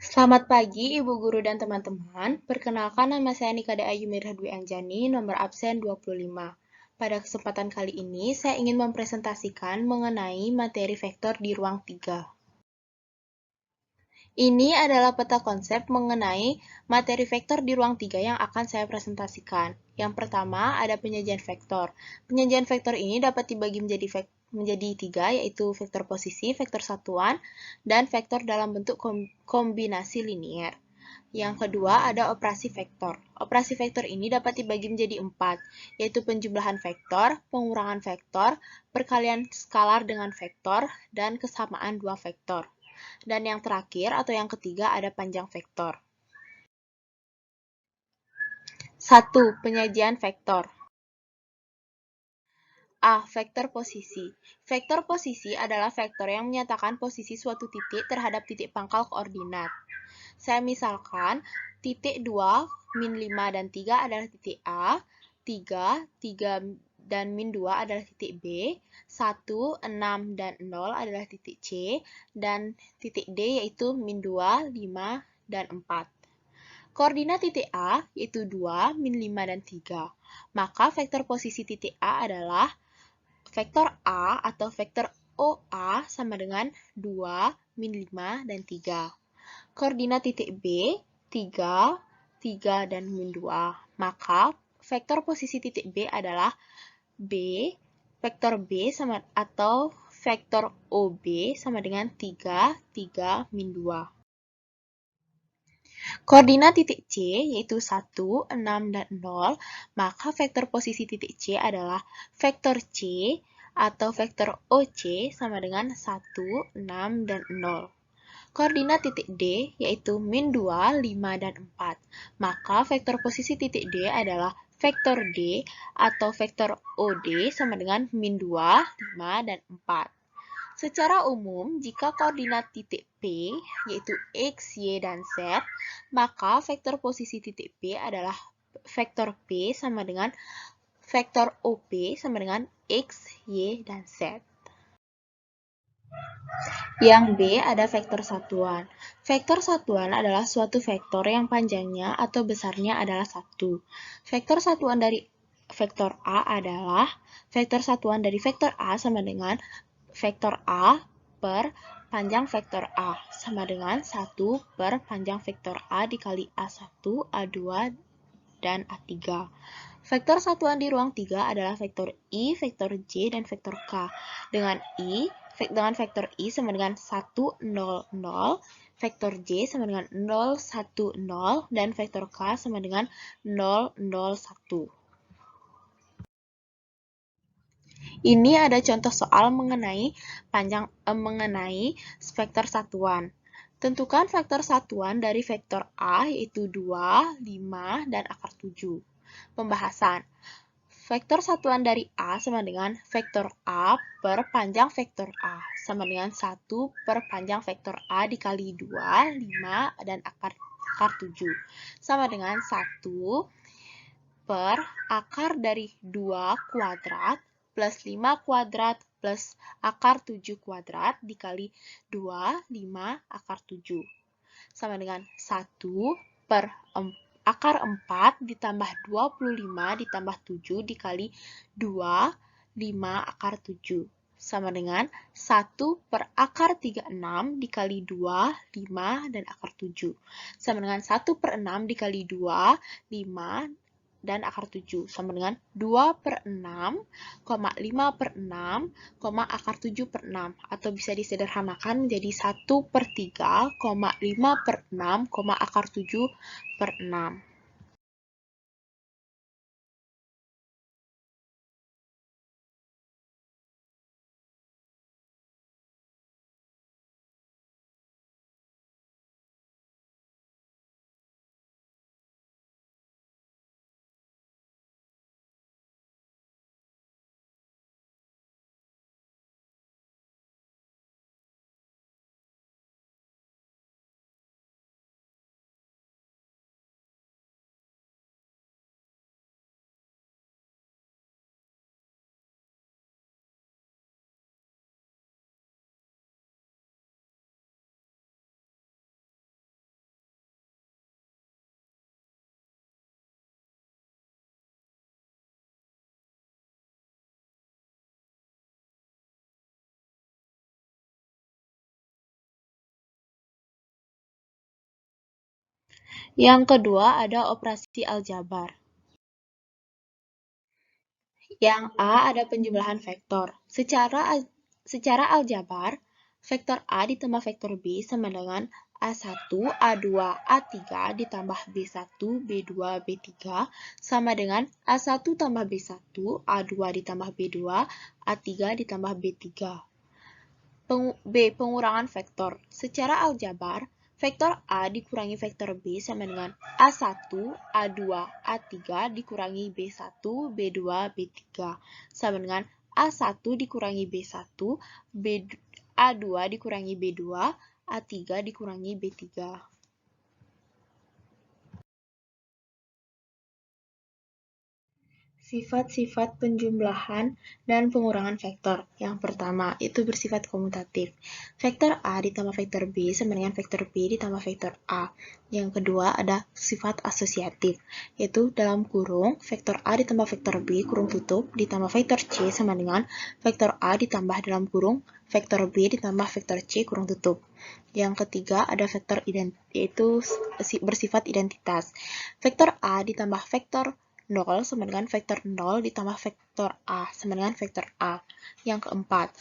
Selamat pagi, Ibu Guru dan teman-teman. Perkenalkan, nama saya Nikada Ayu Mirah Dwi Anjani, nomor absen 25. Pada kesempatan kali ini, saya ingin mempresentasikan mengenai materi vektor di ruang 3. Ini adalah peta konsep mengenai materi vektor di ruang 3 yang akan saya presentasikan. Yang pertama, ada penyajian vektor. Penyajian vektor ini dapat dibagi menjadi tiga, yaitu vektor posisi, vektor satuan, dan vektor dalam bentuk kombinasi linier. Yang kedua, ada operasi vektor. Operasi vektor ini dapat dibagi menjadi 4, yaitu penjumlahan vektor, pengurangan vektor, perkalian skalar dengan vektor, dan kesamaan dua vektor. Dan yang terakhir atau yang ketiga ada panjang vektor. 1. Penyajian vektor. A. Vektor posisi. Vektor posisi adalah vektor yang menyatakan posisi suatu titik terhadap titik pangkal koordinat. Saya misalkan, titik 2, min 5, dan 3 adalah titik A, 3, 3 dan min 2 adalah titik B, 1, 6, dan 0 adalah titik C, dan titik D yaitu min 2, 5, dan 4. Koordinat titik A yaitu 2, min 5, dan 3. Maka vektor posisi titik A adalah vektor A atau vektor OA sama dengan 2, min 5, dan 3. Koordinat titik B, 3, 3, dan min 2. Maka vektor posisi titik B adalah B, vektor B sama atau vektor OB sama dengan 3, 3, min 2. Koordinat titik C yaitu 1, 6, dan 0, maka vektor posisi titik C adalah vektor C atau vektor OC sama dengan 1, 6, dan 0. Koordinat titik D yaitu min 2, 5, dan 4. Maka vektor posisi titik D adalah vektor D atau vektor OD sama dengan min 2, 5, dan 4. Secara umum, jika koordinat titik P yaitu X, Y, dan Z, maka vektor posisi titik P adalah vektor P sama dengan vektor OP sama dengan X, Y, dan Z. Yang B ada vektor satuan. Vektor satuan adalah suatu vektor yang panjangnya atau besarnya adalah 1. Vektor satuan dari vektor A adalah vektor satuan dari vektor A sama dengan vektor A per panjang vektor A sama dengan 1 per panjang vektor A dikali A1, A2, dan A3. Vektor satuan di ruang 3 adalah vektor I, vektor J, dan vektor K. Dengan vektor I sama dengan 1, 0, 0, vektor J sama dengan 0, 1, 0, dan vektor K sama dengan 0, 0, 1. Ini ada contoh soal mengenai vektor satuan. Tentukan vektor satuan dari vektor A yaitu 2, 5, dan akar 7. Pembahasan. Vektor satuan dari A sama dengan vektor A per panjang vektor A sama dengan 1 per panjang vektor A dikali 2, 5, dan akar 7 sama dengan 1 per akar dari 2 kuadrat plus 5 kuadrat plus akar 7 kuadrat dikali 2, 5, akar 7 sama dengan 1 per akar 4 ditambah 25 ditambah 7 dikali 2, 5, akar 7 sama dengan 1 per akar 36 dikali 2, 5, dan akar 7 sama dengan 1 per 6 dikali 2, 5, dan akar 7 sama dengan 2 per 6, 5 per 6, akar 7 per 6 atau bisa disederhanakan menjadi 1 per 3, 5 per 6, akar 7 per 6. Yang kedua ada operasi aljabar. Yang A ada penjumlahan vektor. Secara aljabar, vektor A ditambah vektor B sama dengan A1, A2, A3 ditambah B1, B2, B3 sama dengan A1 tambah B1, A2 ditambah B2, A3 ditambah B3. B. Pengurangan vektor. Secara aljabar, vektor A dikurangi vektor B sama dengan A1, A2, A3 dikurangi B1, B2, B3 sama dengan A1 dikurangi B1, A2 dikurangi B2, A3 dikurangi B3. Sifat-sifat penjumlahan dan pengurangan vektor. Yang pertama, itu bersifat komutatif. Vektor A ditambah vektor B sama dengan vektor B ditambah vektor A. Yang kedua, ada sifat asosiatif, yaitu dalam kurung, vektor A ditambah vektor B, kurung tutup, ditambah vektor C sama dengan vektor A ditambah dalam kurung, vektor B ditambah vektor C, kurung tutup. Yang ketiga, ada vektor yaitu bersifat identitas. Vektor A ditambah vektor 0 sama dengan vektor 0 ditambah vektor A sama dengan vektor A. Yang keempat,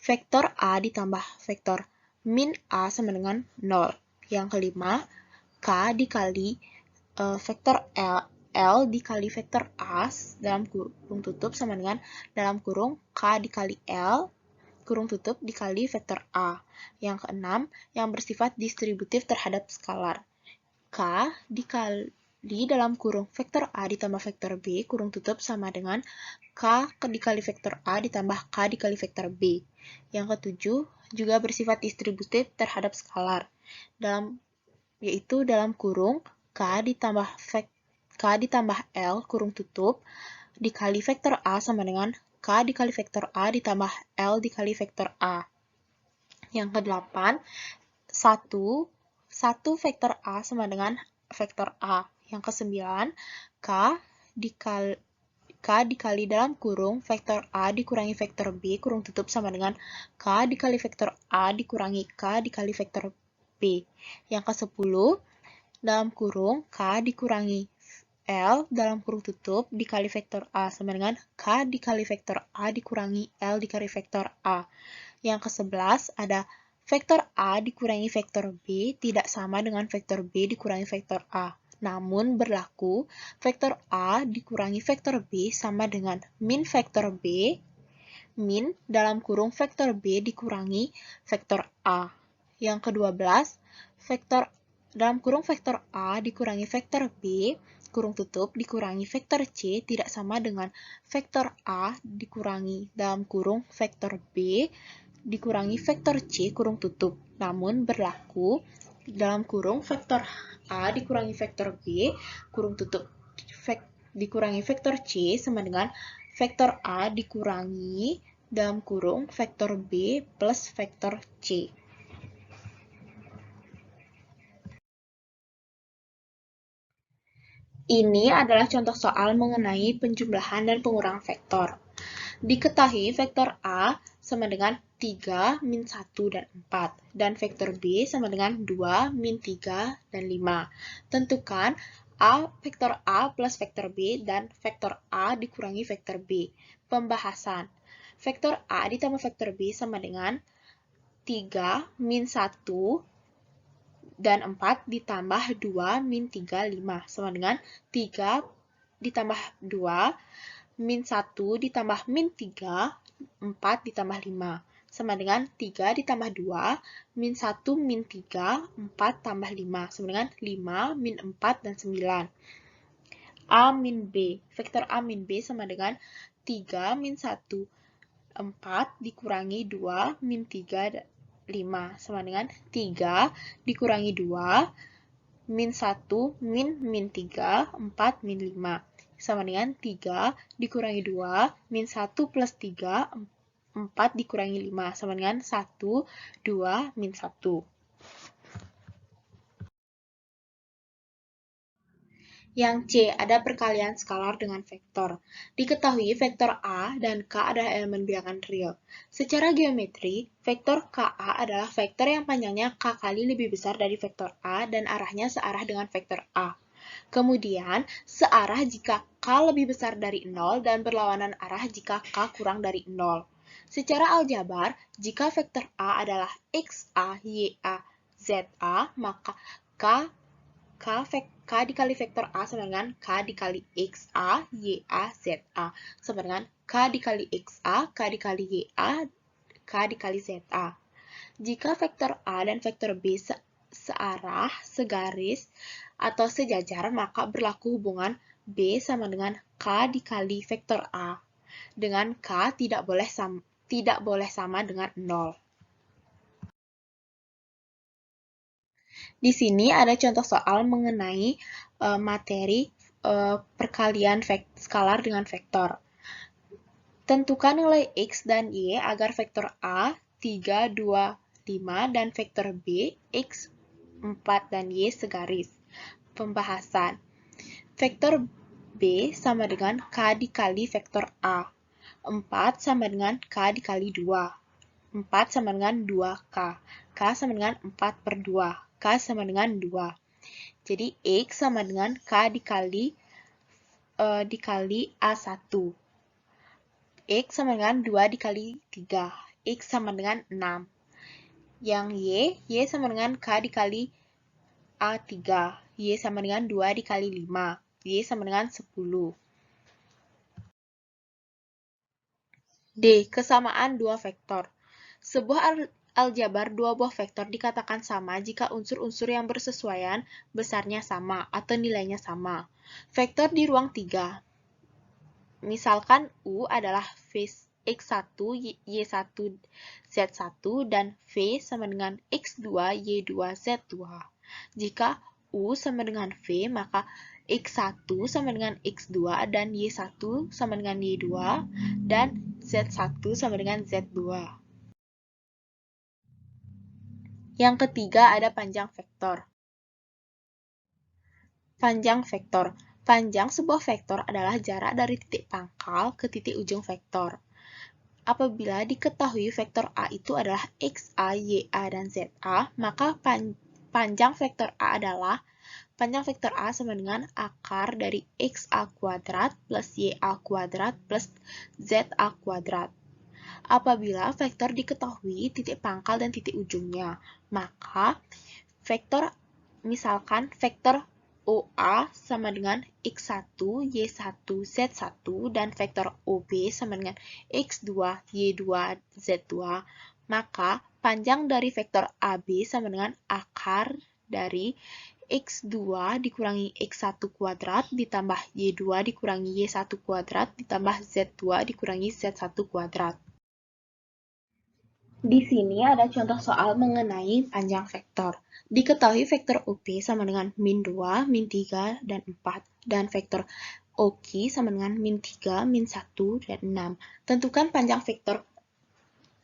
vektor A ditambah vektor min A sama dengan 0. Yang kelima, K dikali vektor L dikali vektor A dalam kurung tutup sama dengan dalam kurung K dikali L kurung tutup dikali vektor A. Yang keenam, yang bersifat distributif terhadap skalar. K dikali dalam kurung vektor A ditambah vektor B kurung tutup sama dengan K dikali vektor A ditambah K dikali vektor B. Yang ketujuh, juga bersifat distributif terhadap skalar, yaitu dalam kurung K ditambah L kurung tutup dikali vektor A sama dengan K dikali vektor A ditambah L dikali vektor A. Yang kedelapan, 1 vektor A sama dengan vektor A. Yang kesembilan, K dikali dalam kurung vektor A dikurangi vektor B kurung tutup sama dengan K dikali vektor A dikurangi K dikali vektor B. Yang ke-10, dalam kurung K dikurangi L dalam kurung tutup dikali vektor A sama dengan K dikali vektor A dikurangi L dikali vektor A. Yang ke-11 ada vektor A dikurangi vektor B tidak sama dengan vektor B dikurangi vektor A. Namun berlaku vektor A dikurangi vektor B sama dengan min vektor B, min dalam kurung vektor B dikurangi vektor A. Yang ke-12, vektor dalam kurung vektor A dikurangi vektor B, kurung tutup dikurangi vektor C tidak sama dengan vektor A dikurangi dalam kurung vektor B dikurangi vektor C kurung tutup. Namun berlaku dalam kurung vektor A dikurangi vektor B kurung tutup dikurangi vektor C sama dengan vektor A dikurangi dalam kurung vektor B plus vektor C. Ini adalah contoh soal mengenai penjumlahan dan pengurangan vektor. Diketahui vektor A sama dengan 3, min 1, dan 4. Dan vektor B sama dengan 2, min 3, dan 5. Tentukan vektor A plus vektor B dan vektor A dikurangi vektor B. Pembahasan. Vektor A ditambah vektor B sama dengan 3, min 1, dan 4 ditambah 2, min 3, 5. Sama dengan 3 ditambah 2, min 1 ditambah min 3, 4 ditambah 5. Sama dengan 3 ditambah 2, min 1, min 3, 4 tambah 5. Sama dengan 5, min 4, dan 9. A min B. Vektor A min B sama dengan 3, min 1, 4 dikurangi 2, min 3, 5. Sama dengan 3 dikurangi 2, min 1, min 3, 4, min 5. Sama dengan 3 dikurangi 2, min 1 plus 3, 4 dikurangi 5. Sama dengan 1, 2, min 1. Yang C, ada perkalian skalar dengan vektor. Diketahui vektor A dan K adalah elemen bilangan real. Secara geometri, vektor KA adalah vektor yang panjangnya K kali lebih besar dari vektor A dan arahnya searah dengan vektor A. Kemudian, searah jika K lebih besar dari 0 dan berlawanan arah jika K kurang dari 0. Secara aljabar, jika vektor A adalah XA, YA, ZA, maka K dikali vektor A sama dengan K dikali XA, YA, ZA. Sama dengan K dikali XA, K dikali YA, K dikali ZA. Jika vektor A dan vektor B searah, segaris, atau sejajar, maka berlaku hubungan B sama dengan K dikali vektor A. Dengan K tidak boleh sama dengan 0. Di sini ada contoh soal mengenai materi perkalian skalar dengan vektor. Tentukan nilai X dan Y agar vektor A 3, 2, 5 dan vektor B X 4 dan Y segaris. Pembahasan. Vektor B sama dengan K dikali vektor A. 4 sama dengan K dikali 2. 4 sama dengan 2K. K sama dengan 4 per 2. K sama dengan 2. Jadi X sama dengan K dikali A1. X sama dengan 2 dikali 3. X sama dengan 6. Yang Y sama dengan K dikali A3. Y sama dengan 2 dikali 5. Y sama dengan 10. D. Kesamaan dua vektor. Sebuah aljabar dua buah vektor dikatakan sama jika unsur-unsur yang bersesuaian besarnya sama atau nilainya sama. Vektor di ruang 3. Misalkan U adalah V X1, Y1, Z1, dan V sama dengan X2, Y2, Z2. Jika U sama dengan V, maka X1 sama dengan X2, dan Y1 sama dengan Y2, dan Z1 sama dengan Z2. Yang ketiga ada panjang vektor. Panjang vektor. Panjang sebuah vektor adalah jarak dari titik pangkal ke titik ujung vektor. Apabila diketahui vektor A itu adalah XA, YA, dan ZA, maka panjang vektor A adalah panjang vektor A sama dengan akar dari XA kuadrat plus YA kuadrat plus ZA kuadrat. Apabila vektor diketahui titik pangkal dan titik ujungnya, maka misalkan vektor OA sama dengan X1, Y1, Z1, dan vektor OB sama dengan X2, Y2, Z2, maka panjang dari vektor AB sama dengan akar dari X2 dikurangi X1 kuadrat ditambah Y2 dikurangi Y1 kuadrat ditambah Z2 dikurangi Z1 kuadrat. Di sini ada contoh soal mengenai panjang vektor. Diketahui vektor OP sama dengan min 2, min 3, dan 4. Dan vektor OQ sama dengan min 3, min 1, dan 6. Tentukan panjang vektor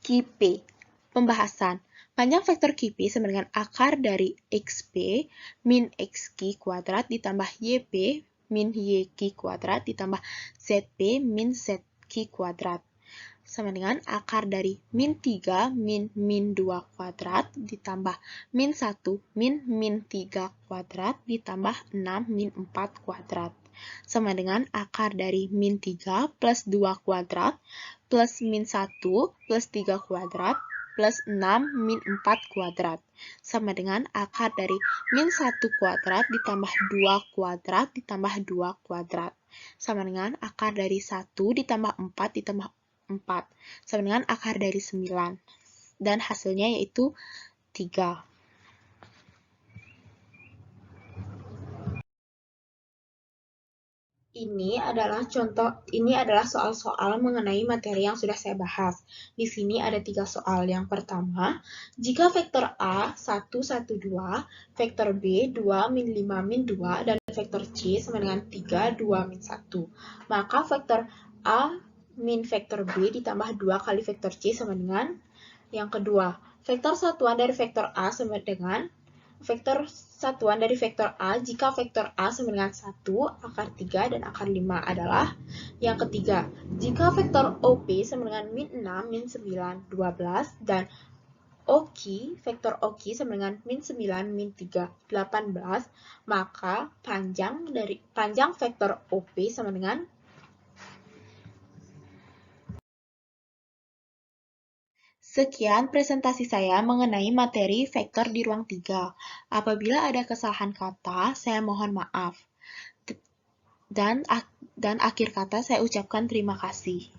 QP. Pembahasan. Panjang vektor QP sama dengan akar dari XP min XQ kuadrat ditambah YP min YQ kuadrat ditambah ZP min ZQ kuadrat. Sama dengan akar dari min 3 min 2 kuadrat ditambah min 1 min 3 kuadrat ditambah 6 min 4 kuadrat. Sama dengan akar dari min 3 plus 2 kuadrat plus min 1 plus 3 kuadrat plus 6 min 4 kuadrat. Sama dengan akar dari min 1 kuadrat ditambah 2 kuadrat ditambah 2 kuadrat. Sama dengan akar dari 1 ditambah 4 ditambah 4, sama dengan akar dari 9, dan hasilnya yaitu 3. Ini adalah soal-soal mengenai materi yang sudah saya bahas. Di sini ada 3 soal. Yang pertama, jika vektor A 1, 1, 2, vektor B 2, min 5, min 2, dan vektor C sama dengan 3, 2, min 1, maka vektor A min vektor B ditambah 2 kali vektor C sama dengan yang kedua. Vektor satuan dari vektor A sama dengan vektor satuan dari vektor A jika vektor A sama dengan 1, akar 3, dan akar 5 adalah yang ketiga. Jika vektor OP sama dengan min 6, min 9, 12, dan vektor OQ sama dengan min 9, min 3, 18, maka panjang vektor OP sama dengan Sekian presentasi saya mengenai materi vektor di ruang 3. Apabila ada kesalahan kata, saya mohon maaf. Dan akhir kata saya ucapkan terima kasih.